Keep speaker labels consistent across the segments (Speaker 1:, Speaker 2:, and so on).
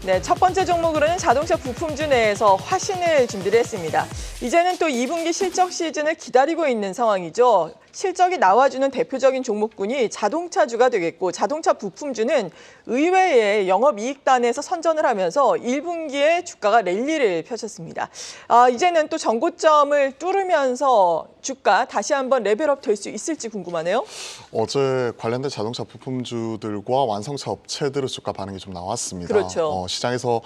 Speaker 1: 네, 첫 번째 종목으로는 자동차 부품주 내에서 화신을 준비를 했습니다. 이제는 또 2분기 실적 시즌을 기다리고 있는 상황이죠. 실적이 나와주는 대표적인 종목군이 자동차주가 되겠고 자동차 부품주는 의외의 영업이익단에서 선전을 하면서 1분기에 주가가 랠리를 펼쳤습니다. 이제는 또 전고점을 뚫으면서 주가 다시 한번 레벨업 될 수 있을지 궁금하네요.
Speaker 2: 어제 관련된 자동차 부품주들과 완성차 업체들의 주가 반응이 좀 나왔습니다.
Speaker 1: 그렇죠.
Speaker 2: 시장에서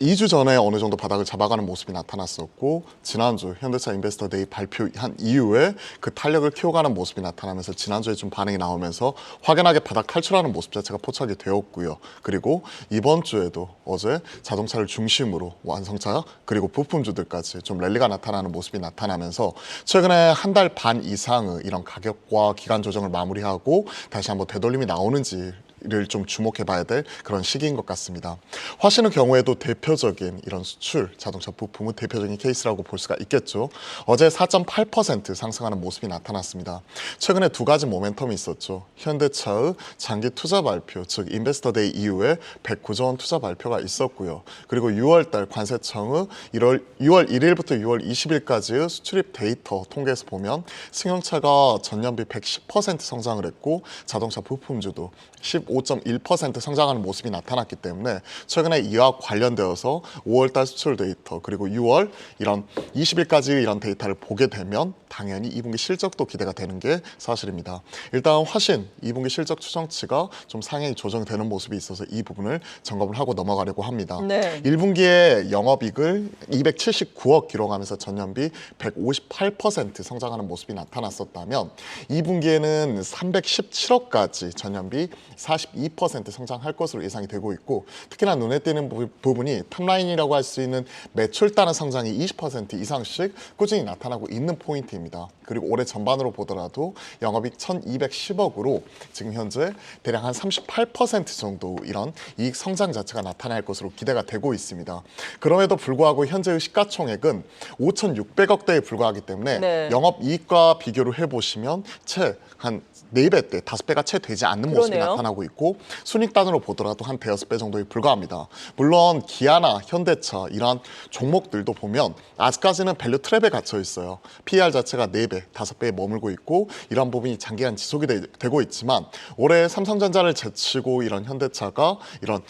Speaker 2: 2주 전에 어느 정도 바닥을 잡아가는 모습이 나타났었고 지난주 현대차 인베스터 데이 발표한 이후에 그 탄력을 키워가는 모습이 나타나면서 지난주에 좀 반응이 나오면서 확연하게 바닥 탈출하는 모습 자체가 포착이 되었고요. 그리고 이번 주에도 어제 자동차를 중심으로 완성차 그리고 부품주들까지 좀 랠리가 나타나는 모습이 나타나면서 최근에 한 달 반 이상의 이런 가격과 기간 조정을 마무리하고 다시 한번 되돌림이 나오는지 를 좀 주목해봐야 될 그런 시기인 것 같습니다. 화신의 경우에도 대표적인 이런 수출 자동차 부품은 대표적인 케이스라고 볼 수가 있겠죠. 어제 4.8% 상승하는 모습이 나타났습니다. 최근에 두 가지 모멘텀이 있었죠. 현대차의 장기 투자 발표, 즉 인베스터 데이 이후에 109조 원 투자 발표가 있었고요. 그리고 6월달 관세청의 6월 1일부터 6월 20일까지의 수출입 데이터 통계에서 보면 승용차가 전년비 110% 성장을 했고 자동차 부품주도 15.1% 성장하는 모습이 나타났기 때문에 최근에 이와 관련되어서 5월달 수출 데이터 그리고 6월 이런 20일까지 이런 데이터를 보게 되면 당연히 2분기 실적도 기대가 되는 게 사실입니다. 일단 화신 2분기 실적 추정치가 좀 상향이 조정되는 모습이 있어서 이 부분을 점검을 하고 넘어가려고 합니다.
Speaker 1: 네.
Speaker 2: 1분기에 영업이익을 279억 기록하면서 전년비 158% 성장하는 모습이 나타났었다면 2분기에는 317억까지 전년비 42% 성장할 것으로 예상이 되고 있고 특히나 눈에 띄는 부분이 탑라인이라고 할 수 있는 매출 따른 성장이 20% 이상씩 꾸준히 나타나고 있는 포인트입니다. 그리고 올해 전반으로 보더라도 영업이익 1,210억으로 지금 현재 대략 한 38% 정도 이런 이익 성장 자체가 나타날 것으로 기대가 되고 있습니다. 그럼에도 불구하고 현재의 시가총액은 5,600억대에 불과하기 때문에
Speaker 1: 네.
Speaker 2: 영업이익과 비교를 해보시면 채 한 4배대, 5배가 채 되지 않는 모습이
Speaker 1: 그러네요.
Speaker 2: 나타나고 있고 순익단으로 보더라도 한 대여섯 배 정도에 불과합니다. 물론 기아나 현대차 이러한 종목들도 보면 아직까지는 밸류 트랩에 갇혀 있어요. PER 자체가 4배, 5배에 머물고 있고 이런 부분이 장기간 지속이 되고 있지만 올해 삼성전자를 제치고 이런 현대차가 이런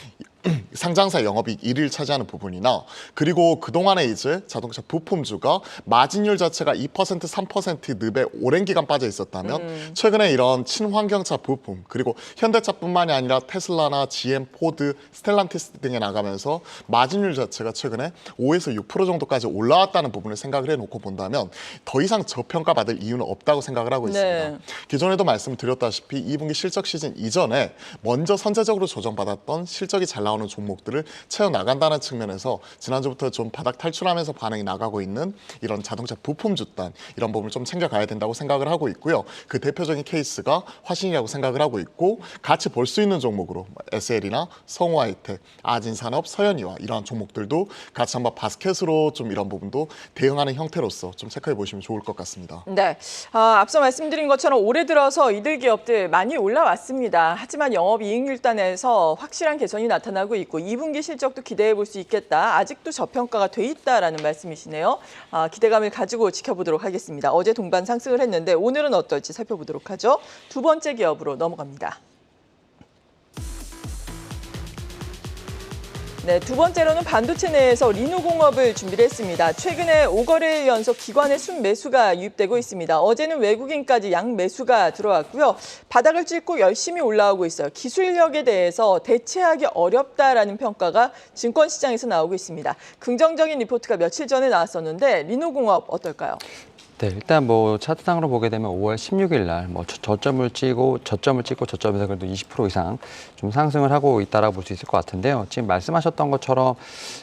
Speaker 2: 상장사 영업이익 1위를 차지하는 부분이나 그리고 그동안에 이제 자동차 부품주가 마진율 자체가 2%, 3% 늪에 오랜 기간 빠져 있었다면 최근에 이런 친환경차 부품 그리고 현대차뿐만이 아니라 테슬라나 GM, 포드, 스텔란티스 등에 나가면서 마진율 자체가 최근에 5에서 6% 정도까지 올라왔다는 부분을 생각을 해놓고 본다면 더 이상 저평가받을 이유는 없다고 생각을 하고 있습니다.
Speaker 1: 네.
Speaker 2: 기존에도 말씀드렸다시피 2분기 실적 시즌 이전에 먼저 선제적으로 조정받았던 실적이 잘 나오는 종목들을 채워나간다는 측면에서 지난주부터 좀 바닥 탈출하면서 반응이 나가고 있는 이런 자동차 부품 주단 이런 부분을 좀 챙겨가야 된다고 생각을 하고 있고요. 그 대표적인 케이스가 화신이라고 생각을 하고 있고 같이 볼 수 있는 종목으로 SL이나 성우하이텍, 아진산업, 서현이와 이러한 종목들도 같이 한번 바스켓으로 좀 이런 부분도 대응하는 형태로서 좀 체크해 보시면 좋을 것 같습니다.
Speaker 1: 네, 앞서 말씀드린 것처럼 올해 들어서 이들 기업들 많이 올라왔습니다. 하지만 영업이익률단에서 확실한 개선이 나타나고 있고 2분기 실적도 기대해 볼 수 있겠다. 아직도 저평가가 돼 있다라는 말씀이시네요. 기대감을 가지고 지켜보도록 하겠습니다. 어제 동반 상승을 했는데 오늘은 어떨지 살펴보도록 하죠. 두 번째 기업으로 넘어갑니다. 네, 두 번째로는 반도체 내에서 리노공업을 준비를 했습니다. 최근에 5거래일 연속 기관의 순매수가 유입되고 있습니다. 어제는 외국인까지 양매수가 들어왔고요. 바닥을 찢고 열심히 올라오고 있어요. 기술력에 대해서 대체하기 어렵다라는 평가가 증권시장에서 나오고 있습니다. 긍정적인 리포트가 며칠 전에 나왔었는데 리노공업 어떨까요?
Speaker 3: 네, 일단 뭐 차트상으로 보게 되면 5월 16일 날 뭐 저점을 찍고 저점에서 그래도 20% 이상 좀 상승을 하고 있다라고 볼 수 있을 것 같은데요. 지금 말씀하셨던 것처럼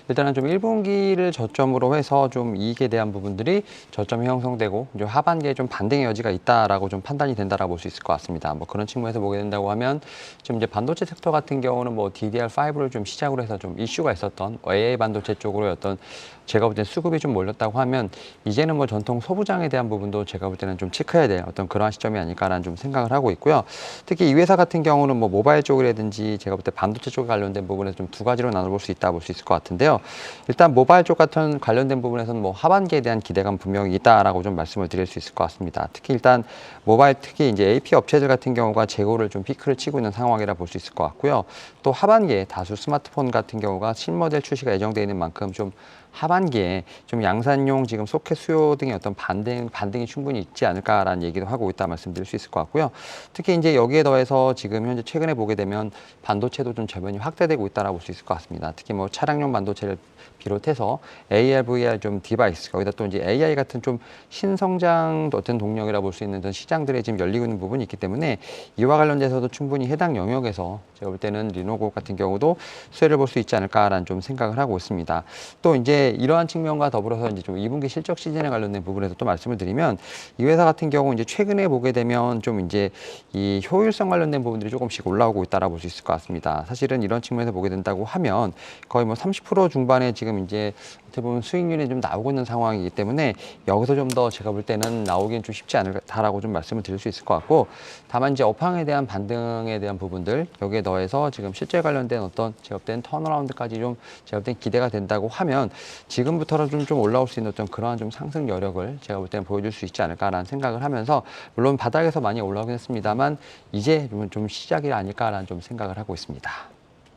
Speaker 3: 일단은 좀 1분기를 저점으로 해서 좀 이익에 대한 부분들이 저점이 형성되고 이제 하반기에 좀 반등의 여지가 있다라고 좀 판단이 된다라고 볼 수 있을 것 같습니다. 뭐 그런 측면에서 보게 된다고 하면 지금 이제 반도체 섹터 같은 경우는 뭐 DDR5를 좀 시작으로 해서 좀 이슈가 있었던 AI 반도체 쪽으로 어떤 제가 볼 때 수급이 좀 몰렸다고 하면 이제는 뭐 전통 소부장에 상승에 대한 부분도 제가 볼 때는 좀 체크해야 될 어떤 그러한 시점이 아닐까라는 좀 생각을 하고 있고요. 특히 이 회사 같은 경우는 뭐 모바일 쪽이라든지 제가 볼 때 반도체 쪽에 관련된 부분에서 좀 두 가지로 나눠볼 수 있다 볼 수 있을 것 같은데요. 일단 모바일 쪽 같은 관련된 부분에서는 뭐 하반기에 대한 기대감 분명히 있다라고 좀 말씀을 드릴 수 있을 것 같습니다. 특히 일단 모바일 특히 이제 AP 업체들 같은 경우가 재고를 좀 피크를 치고 있는 상황이라 볼 수 있을 것 같고요. 또 하반기에 다수 스마트폰 같은 경우가 신모델 출시가 예정되어 있는 만큼 좀 하반기에 좀 양산용 지금 소켓 수요 등의 어떤 반등이 충분히 있지 않을까라는 얘기도 하고 있다 말씀드릴 수 있을 것 같고요. 특히 이제 여기에 더해서 지금 현재 최근에 보게 되면 반도체도 좀 저변이 확대되고 있다라고 볼 수 있을 것 같습니다. 특히 뭐 차량용 반도체를 비롯해서 AR, VR 좀 디바이스, 거기다 또 이제 AI 같은 좀 신성장 어떤 동력이라 볼 수 있는 그런 시장들에 지금 열리고 있는 부분이 있기 때문에 이와 관련돼서도 충분히 해당 영역에서 제가 볼 때는 리노고 같은 경우도 수혜를 볼 수 있지 않을까라는 좀 생각을 하고 있습니다. 또 이제 이러한 측면과 더불어서 이제 좀 2분기 실적 시즌에 관련된 부분에서 또 말씀을 드리면 이 회사 같은 경우 이제 최근에 보게 되면 좀 이제 이 효율성 관련된 부분들이 조금씩 올라오고 있다라 볼 수 있을 것 같습니다. 사실은 이런 측면에서 보게 된다고 하면 거의 뭐 30% 중반에 지금 이제 어떻게 보면 수익률이 좀 나오고 있는 상황이기 때문에 여기서 좀 더 제가 볼 때는 나오기는 좀 쉽지 않다라고 좀 말씀을 드릴 수 있을 것 같고, 다만 이제 업황에 대한 반등에 대한 부분들 여기에 더해서 지금 실제 관련된 어떤 제가 볼 때는 턴어라운드까지 좀 제가 볼 때는 기대가 된다고 하면 지금부터라도 좀 올라올 수 있는 어떤 그러한 좀 상승 여력을 제가 볼 때는 보여줄 수 있지 않을까라는 생각을 하면서, 물론 바닥에서 많이 올라오긴 했습니다만 이제 좀 시작이 아닐까라는 좀 생각을 하고 있습니다.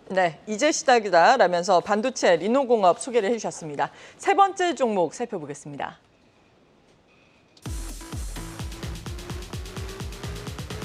Speaker 1: 네, 이제 시작이다라면서 반도체 리노공업 소개를 해주셨습니다. 세 번째 종목 살펴보겠습니다.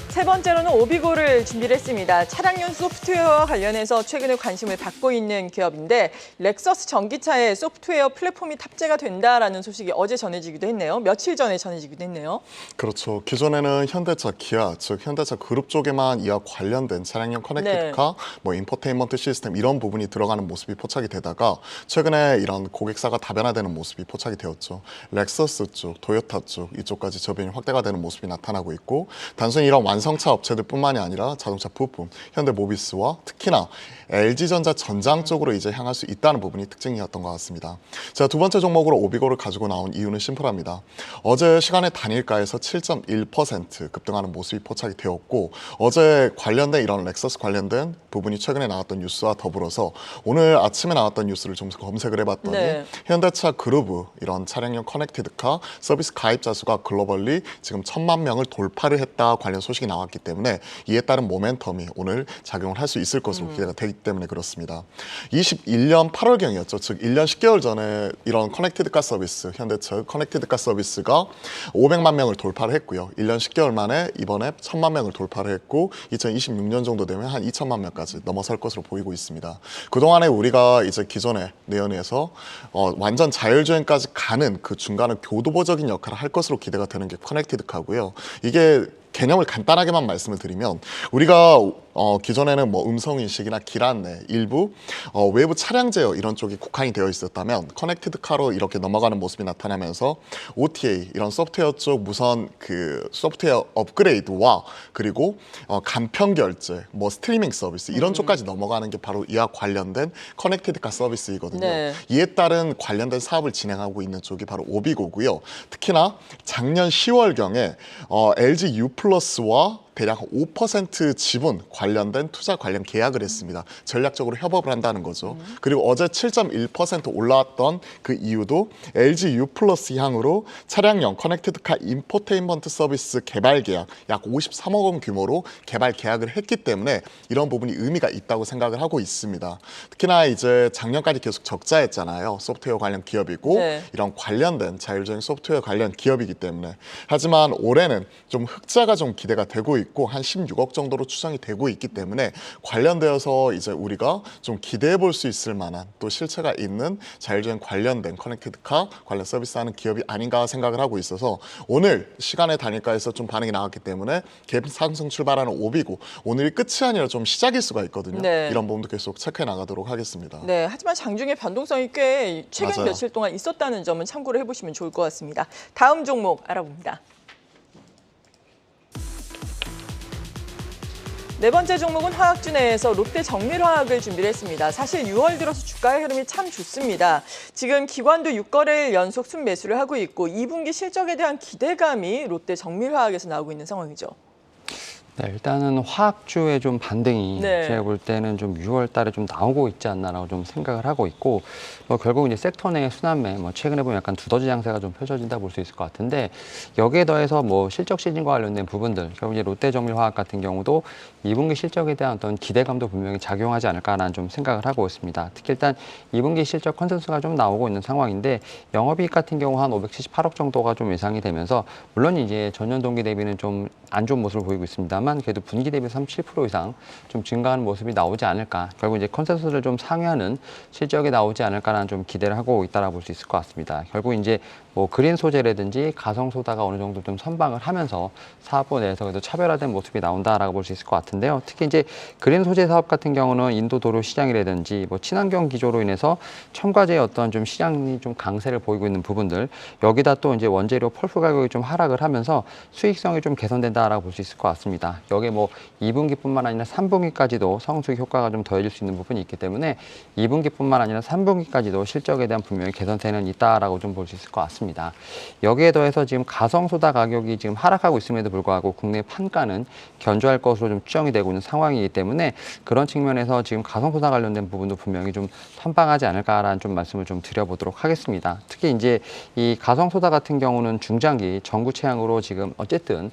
Speaker 1: 세 번째로는 오비고를 준비를 했습니다. 차량용 소프트웨어와 관련해서 최근에 관심을 받고 있는 기업인데 렉서스 전기차에 소프트웨어 플랫폼이 탑재가 된다라는 소식이 어제 전해지기도 했네요. 며칠 전에 전해지기도 했네요.
Speaker 2: 그렇죠. 기존에는 현대차, 기아, 즉 현대차 그룹 쪽에만 이와 관련된 차량용 커넥티드카, 뭐 인포테인먼트 시스템 이런 부분이 들어가는 모습이 포착이 되다가 최근에 이런 고객사가 다변화되는 모습이 포착이 되었죠. 렉서스 쪽, 토요타 쪽 이쪽까지 저변이 확대가 되는 모습이 나타나고 있고, 단순히 이런 완성차 업체들뿐만이 아니라 자동차 부품, 현대모비스와 특히나 LG전자 전장 쪽으로 이제 향할 수 있다는 부분이 특징이었던 것 같습니다. 자, 두 번째 종목으로 오비고를 가지고 나온 이유는 심플합니다. 어제 시간의 단일가에서 7.1% 급등하는 모습이 포착이 되었고, 어제 관련된 이런 렉서스 관련된 부분이 최근에 나왔던 뉴스와 더불어서 오늘 아침에 나왔던 뉴스를 좀 검색을 해봤더니
Speaker 1: 네.
Speaker 2: 현대차 그룹 이런 차량용 커넥티드카 서비스 가입자 수가 글로벌리 지금 1,000만 명을 돌파를 했다 관련 소식이 나왔기 때문에 이에 따른 모멘텀이 오늘 작용을 할 수 있을 것으로 기대가 되기 때문에 그렇습니다. 21년 8월경이었죠. 즉 1년 10개월 전에 이런 커넥티드카 서비스, 현대차 커넥티드카 서비스가 500만 명을 돌파를 했고요. 1년 10개월 만에 이번에 1,000만 명을 돌파를 했고 2026년 정도 되면 한 2천만 명까지 넘어설 것으로 보이고 있습니다. 그동안에 우리가 이제 기존의 내연에서 완전 자율주행까지 가는 그 중간을 교도보적인 역할을 할 것으로 기대가 되는 게 커넥티드카고요. 이게 개념을 간단하게만 말씀을 드리면 우리가 기존에는 뭐 음성인식이나 길 안내, 일부 외부 차량 제어 이런 쪽이 국한이 되어 있었다면 커넥티드 카로 이렇게 넘어가는 모습이 나타나면서 OTA 이런 소프트웨어 쪽 무선 그 소프트웨어 업그레이드와 그리고 간편 결제, 뭐 스트리밍 서비스 이런 쪽까지 넘어가는 게 바로 이와 관련된 커넥티드 카 서비스이거든요.
Speaker 1: 네.
Speaker 2: 이에 따른 관련된 사업을 진행하고 있는 쪽이 바로 오비고고요. 특히나 작년 10월경에 LG U+와 대략 5% 지분 관련된 투자 관련 계약을 했습니다. 전략적으로 협업을 한다는 거죠. 그리고 어제 7.1% 올라왔던 그 이유도 LG U+ 향으로 차량용 커넥티드카 인포테인먼트 서비스 개발 계약 약 53억 원 규모로 개발 계약을 했기 때문에 이런 부분이 의미가 있다고 생각을 하고 있습니다. 특히나 이제 작년까지 계속 적자였잖아요. 소프트웨어 관련 기업이고
Speaker 1: 네.
Speaker 2: 이런 관련된 자율주행 소프트웨어 관련 기업이기 때문에. 하지만 올해는 좀 흑자가 좀 기대가 되고 있고 한 16억 정도로 추정이 되고 있기 때문에 관련되어서 이제 우리가 좀 기대해 볼 수 있을 만한 또 실체가 있는 자율주행 관련된 커넥티드카 관련 서비스하는 기업이 아닌가 생각을 하고 있어서 오늘 시간의 단일가에서 좀 반응이 나왔기 때문에 갭 상승 출발하는 오비고 오늘이 끝이 아니라 좀 시작일 수가 있거든요.
Speaker 1: 네.
Speaker 2: 이런 부분도 계속 체크해 나가도록 하겠습니다.
Speaker 1: 네, 하지만 장중에 변동성이 꽤 최근
Speaker 2: 맞아요.
Speaker 1: 며칠 동안 있었다는 점은 참고를 해보시면 좋을 것 같습니다. 다음 종목 알아봅니다. 네 번째 종목은 화학주 내에서 롯데 정밀화학을 준비를 했습니다. 사실 6월 들어서 주가의 흐름이 참 좋습니다. 지금 기관도 6거래일 연속 순매수를 하고 있고 2분기 실적에 대한 기대감이 롯데 정밀화학에서 나오고 있는 상황이죠.
Speaker 3: 네, 일단은 화학주의 좀 반등이
Speaker 1: 네.
Speaker 3: 제가 볼 때는 좀 6월 달에 좀 나오고 있지 않나라고 좀 생각을 하고 있고 뭐 결국 이제 섹터 내 순환매 뭐 최근에 보면 약간 두더지 장세가 좀 펼쳐진다 볼 수 있을 것 같은데 여기에 더해서 뭐 실적 시즌과 관련된 부분들 결국 이제 롯데정밀화학 같은 경우도 2분기 실적에 대한 어떤 기대감도 분명히 작용하지 않을까라는 좀 생각을 하고 있습니다. 특히 일단 2분기 실적 컨센서스가 좀 나오고 있는 상황인데 영업이익 같은 경우 한 578억 정도가 좀 예상이 되면서 물론 이제 전년 동기 대비는 좀 안 좋은 모습을 보이고 있습니다만 그래도 분기 대비 37% 이상 좀 증가하는 모습이 나오지 않을까. 결국 이제 컨센서스를 좀 상회하는 실적이 나오지 않을까라는 좀 기대를 하고 있다라고 볼 수 있을 것 같습니다. 결국 이제 뭐 그린 소재라든지 가성 소다가 어느 정도 좀 선방을 하면서 사업부 내에서 그래도 차별화된 모습이 나온다라고 볼 수 있을 것 같은데요. 특히 이제 그린 소재 사업 같은 경우는 인도 도로 시장이라든지 뭐 친환경 기조로 인해서 첨가제의 어떤 좀 시장이 좀 강세를 보이고 있는 부분들 여기다 또 이제 원재료 펄프 가격이 좀 하락을 하면서 수익성이 좀 개선된다라고 볼 수 있을 것 같습니다. 여기에 뭐 2분기뿐만 아니라 3분기까지도 성수익 효과가 좀 더해질 수 있는 부분이 있기 때문에 2분기뿐만 아니라 3분기까지도 실적에 대한 분명히 개선세는 있다라고 좀 볼 수 있을 것 같습니다. 여기에 더해서 지금 가성소다 가격이 지금 하락하고 있음에도 불구하고 국내 판가는 견조할 것으로 좀 추정이 되고 있는 상황이기 때문에 그런 측면에서 지금 가성소다 관련된 부분도 분명히 좀 선방하지 않을까라는 좀 말씀을 좀 드려보도록 하겠습니다. 특히 이제 이 가성소다 같은 경우는 중장기 전구 체향으로 지금 어쨌든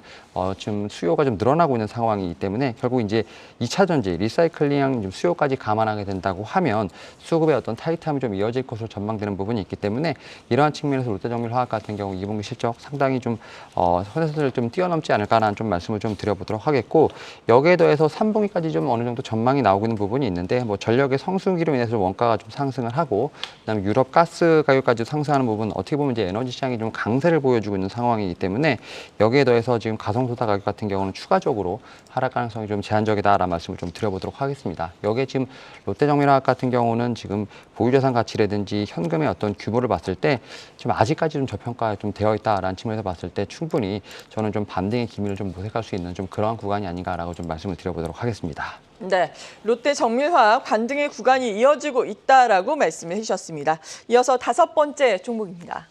Speaker 3: 지금 수요가 좀 늘어나고 있는 상황이기 때문에 결국 이제 2차 전지 리사이클링 수요까지 감안하게 된다고 하면 수급의 어떤 타이트함이 좀 이어질 것으로 전망되는 부분이 있기 때문에 이러한 측면에서 롯데정밀화학 같은 경우 2분기 실적 상당히 좀 선에서를 좀 뛰어넘지 않을까라는 좀 말씀을 좀 드려보도록 하겠고 여기에 더해서 3분기까지 좀 어느 정도 전망이 나오고 있는 부분이 있는데 뭐 전력의 성수기로 인해서 원가가 좀 상승을 하고 그다음에 유럽 가스 가격까지 상승하는 부분 어떻게 보면 이제 에너지 시장이 좀 강세를 보여주고 있는 상황이기 때문에 여기에 더해서 지금 가성소다 가격 같은 경우는 추가적으로 하락 가능성이 좀 제한적이다라는 말씀을 좀 드려보도록 하겠습니다. 여기에 지금 롯데정밀화학 같은 경우는 지금 보유자산 가치라든지 현금의 어떤 규모를 봤을 때 지금 아직까지 좀 저평가 좀 되어 있다라는 측면에서 봤을 때 충분히 저는 좀 반등의 기미를 좀 모색할 수 있는 좀 그러한 구간이 아닌가라고 좀 말씀을 드려보도록 하겠습니다.
Speaker 1: 네, 롯데 정밀화학 반등의 구간이 이어지고 있다라고 말씀을 해주셨습니다. 이어서 5번째 종목입니다.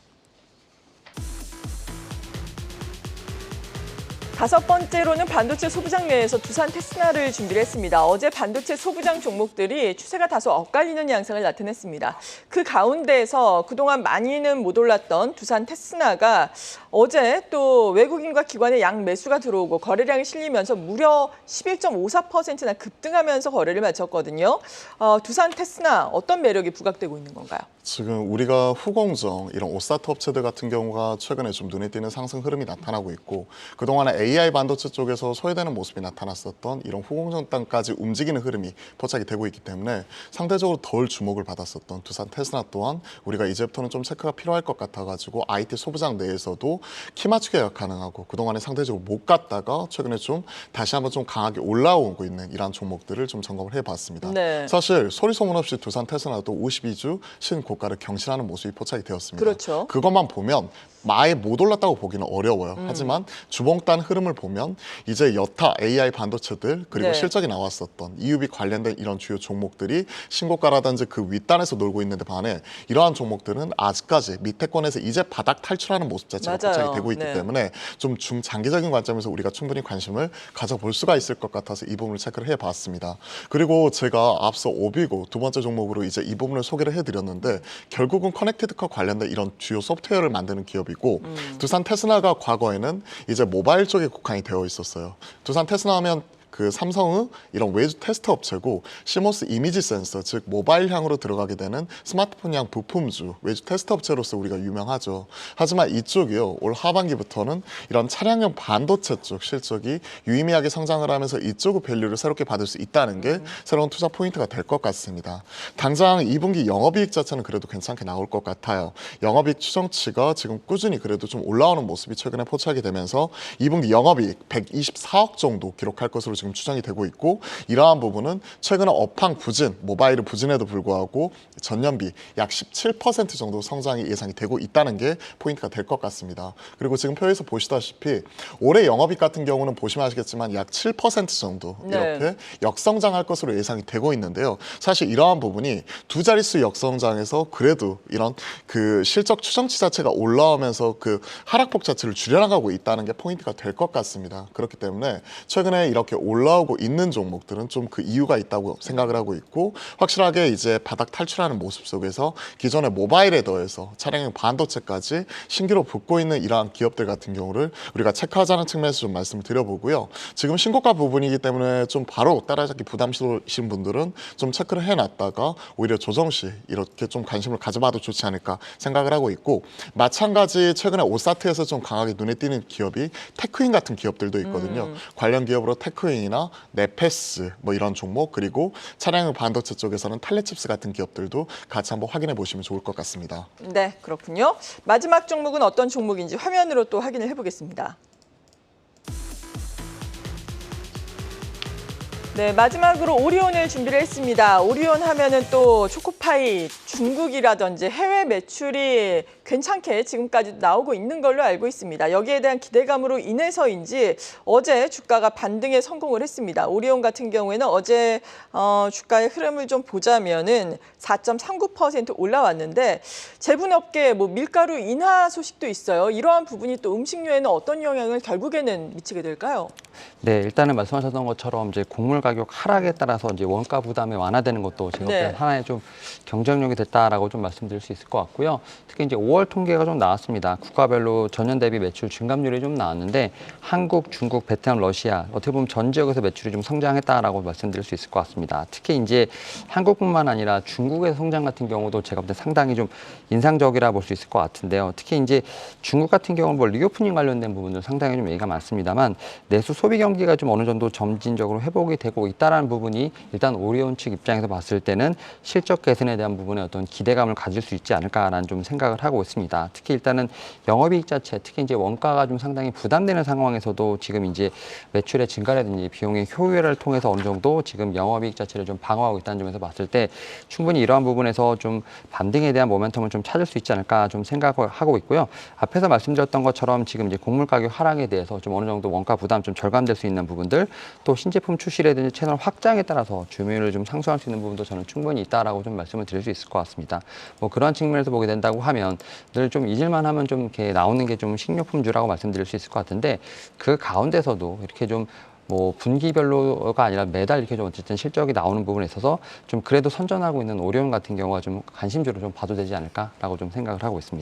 Speaker 1: 5번째로는 반도체 소부장 내에서 두산 테스나를 준비를 했습니다. 어제 반도체 소부장 종목들이 추세가 다소 엇갈리는 양상을 나타냈습니다. 그 가운데에서 그동안 많이는 못 올랐던 두산 테스나가 어제 또 외국인과 기관의 양 매수가 들어오고 거래량이 실리면서 무려 11.54%나 급등하면서 거래를 마쳤거든요. 두산 테스나 어떤 매력이 부각되고 있는 건가요?
Speaker 2: 지금 우리가 후공정 이런 옷사트 업체들 같은 경우가 최근에 좀 눈에 띄는 상승 흐름이 나타나고 있고 그동안에 AI 반도체 쪽에서 소외되는 모습이 나타났었던 이런 후공정 땅까지 움직이는 흐름이 포착이 되고 있기 때문에 상대적으로 덜 주목을 받았었던 두산 테스나 또한 우리가 이제부터는 좀 체크가 필요할 것 같아가지고 IT 소부장 내에서도 키 맞추기가 가능하고 그동안에 상대적으로 못 갔다가 최근에 좀 다시 한번 좀 강하게 올라오고 있는 이러한 종목들을 좀 점검을 해봤습니다.
Speaker 1: 네.
Speaker 2: 사실 소리 소문 없이 두산 테스나도 52주 신고가를 경신하는 모습이 포착이 되었습니다.
Speaker 1: 그렇죠.
Speaker 2: 그것만 보면 아예 못 올랐다고 보기는 어려워요. 하지만 주봉단 흐름을 보면 이제 여타 AI 반도체들 그리고
Speaker 1: 네.
Speaker 2: 실적이 나왔었던 EUV 관련된 이런 주요 종목들이 신고가라든지 그 윗단에서 놀고 있는데 반해 이러한 종목들은 아직까지 밑에권에서 이제 바닥 탈출하는 모습 자체가
Speaker 1: 맞아요.
Speaker 2: 포착이 되고 있기
Speaker 1: 네.
Speaker 2: 때문에 좀 중장기적인 관점에서 우리가 충분히 관심을 가져볼 수가 있을 것 같아서 이 부분을 체크를 해봤습니다. 그리고 제가 앞서 오비고 두 번째 종목으로 이제 이 부분을 소개를 해드렸는데 결국은 커넥티드카 관련된 이런 주요 소프트웨어를 만드는 기업이고 두산 테스나가 과거에는 이제 모바일 쪽에 국한이 되어 있었어요. 두산 테스나 하면 그 삼성의 이런 외주 테스트 업체고 시모스 이미지 센서 즉 모바일향으로 들어가게 되는 스마트폰향 부품주 외주 테스트 업체로서 우리가 유명하죠. 하지만 이쪽이요 올 하반기부터는 이런 차량용 반도체 쪽 실적이 유의미하게 성장을 하면서 이쪽의 밸류를 새롭게 받을 수 있다는 게 새로운 투자 포인트가 될 것 같습니다. 당장 2분기 영업이익 자체는 그래도 괜찮게 나올 것 같아요. 영업이익 추정치가 지금 꾸준히 그래도 좀 올라오는 모습이 최근에 포착이 되면서 2분기 영업이익 124억 정도 기록할 것으로 지금 지금 추정이 되고 있고 이러한 부분은 최근에 업황 부진, 모바일 부진에도 불구하고 전년비 약 17% 정도 성장이 예상이 되고 있다는 게 포인트가 될 것 같습니다. 그리고 지금 표에서 보시다시피 올해 영업이익 같은 경우는 보시면 아시겠지만 약 7% 정도 이렇게 역성장할 것으로 예상이 되고 있는데요. 사실 이러한 부분이 두 자릿수 역성장에서 그래도 이런 그 실적 추정치 자체가 올라오면서 그 하락폭 자체를 줄여나가고 있다는 게 포인트가 될 것 같습니다. 그렇기 때문에 최근에 이렇게 올라오고 있는 종목들은 좀 그 이유가 있다고 생각을 하고 있고 확실하게 이제 바닥 탈출하는 모습 속에서 기존의 모바일에 더해서 차량용 반도체까지 신규로 붙고 있는 이러한 기업들 같은 경우를 우리가 체크하자는 측면에서 좀 말씀을 드려보고요. 지금 신고가 부분이기 때문에 좀 바로 따라잡기 부담스러우신 분들은 좀 체크를 해놨다가 오히려 조정 시 이렇게 좀 관심을 가져봐도 좋지 않을까 생각을 하고 있고 마찬가지 최근에 오사트에서 좀 강하게 눈에 띄는 기업이 테크인 같은 기업들도 있거든요. 관련 기업으로 테크인이나 네페스 뭐 이런 종목 그리고 차량용 반도체 쪽에서는 탈레칩스 같은 기업들도 같이 한번 확인해 보시면 좋을 것 같습니다.
Speaker 1: 네, 그렇군요. 마지막 종목은 어떤 종목인지 화면으로 또 확인을 해보겠습니다. 네, 마지막으로 오리온을 준비를 했습니다. 오리온 하면은 또 초코파이, 중국이라든지 해외 매출이 괜찮게 지금까지 나오고 있는 걸로 알고 있습니다. 여기에 대한 기대감으로 인해서인지 어제 주가가 반등에 성공을 했습니다. 오리온 같은 경우에는 어제 주가의 흐름을 좀 보자면은 4.39% 올라왔는데 제분업계 뭐 밀가루 인하 소식도 있어요. 이러한 부분이 또 음식료에는 어떤 영향을 결국에는 미치게 될까요?
Speaker 3: 네, 일단은 말씀하셨던 것처럼 이제 곡물 가격 하락에 따라서 이제 원가 부담이 완화되는 것도 제가 볼 때 하나의 좀 경쟁력이 됐다라고 좀 말씀드릴 수 있을 것 같고요. 특히 이제 5월 통계가 좀 나왔습니다. 국가별로 전년 대비 매출 증감률이 좀 나왔는데 한국, 중국, 베트남, 러시아 어떻게 보면 전 지역에서 매출이 좀 성장했다라고 말씀드릴 수 있을 것 같습니다. 특히 이제 한국뿐만 아니라 중국의 성장 같은 경우도 제가 볼 때 상당히 좀 인상적이라 볼 수 있을 것 같은데요. 특히 이제 중국 같은 경우는 뭐 리오프닝 관련된 부분들 상당히 좀 얘기가 많습니다만 내수 소비 경기가 좀 어느 정도 점진적으로 회복이 되고 있다라는 부분이 일단 오리온 측 입장에서 봤을 때는 실적 개선에 대한 부분에 어떤 기대감을 가질 수 있지 않을까라는 좀 생각을 하고 있습니다. 특히 일단은 영업이익 자체, 특히 이제 원가가 좀 상당히 부담되는 상황에서도 지금 이제 매출의 증가라든지 비용의 효율화를 통해서 어느 정도 지금 영업이익 자체를 좀 방어하고 있다는 점에서 봤을 때 충분히 이러한 부분에서 좀 반등에 대한 모멘텀을 좀 찾을 수 있지 않을까 좀 생각을 하고 있고요. 앞에서 말씀드렸던 것처럼 지금 이제 곡물 가격 하락에 대해서 좀 어느 정도 원가 부담 좀 절감될 수 있는 부분들 또 신제품 출시라든지 채널 확장에 따라서 주민을 좀 상승할 수 있는 부분도 저는 충분히 있다라고 좀 말씀을 드릴 수 있을 것 같습니다. 뭐 그러한 측면에서 보게 된다고 하면 늘 좀 잊을만 하면 좀 이렇게 나오는 게 좀 식료품주라고 말씀드릴 수 있을 것 같은데 그 가운데서도 이렇게 좀 뭐 분기별로가 아니라 매달 이렇게 좀 어쨌든 실적이 나오는 부분에 있어서 좀 그래도 선전하고 있는 오리온 같은 경우가 좀 관심주로 좀 봐도 되지 않을까라고 좀 생각을 하고 있습니다.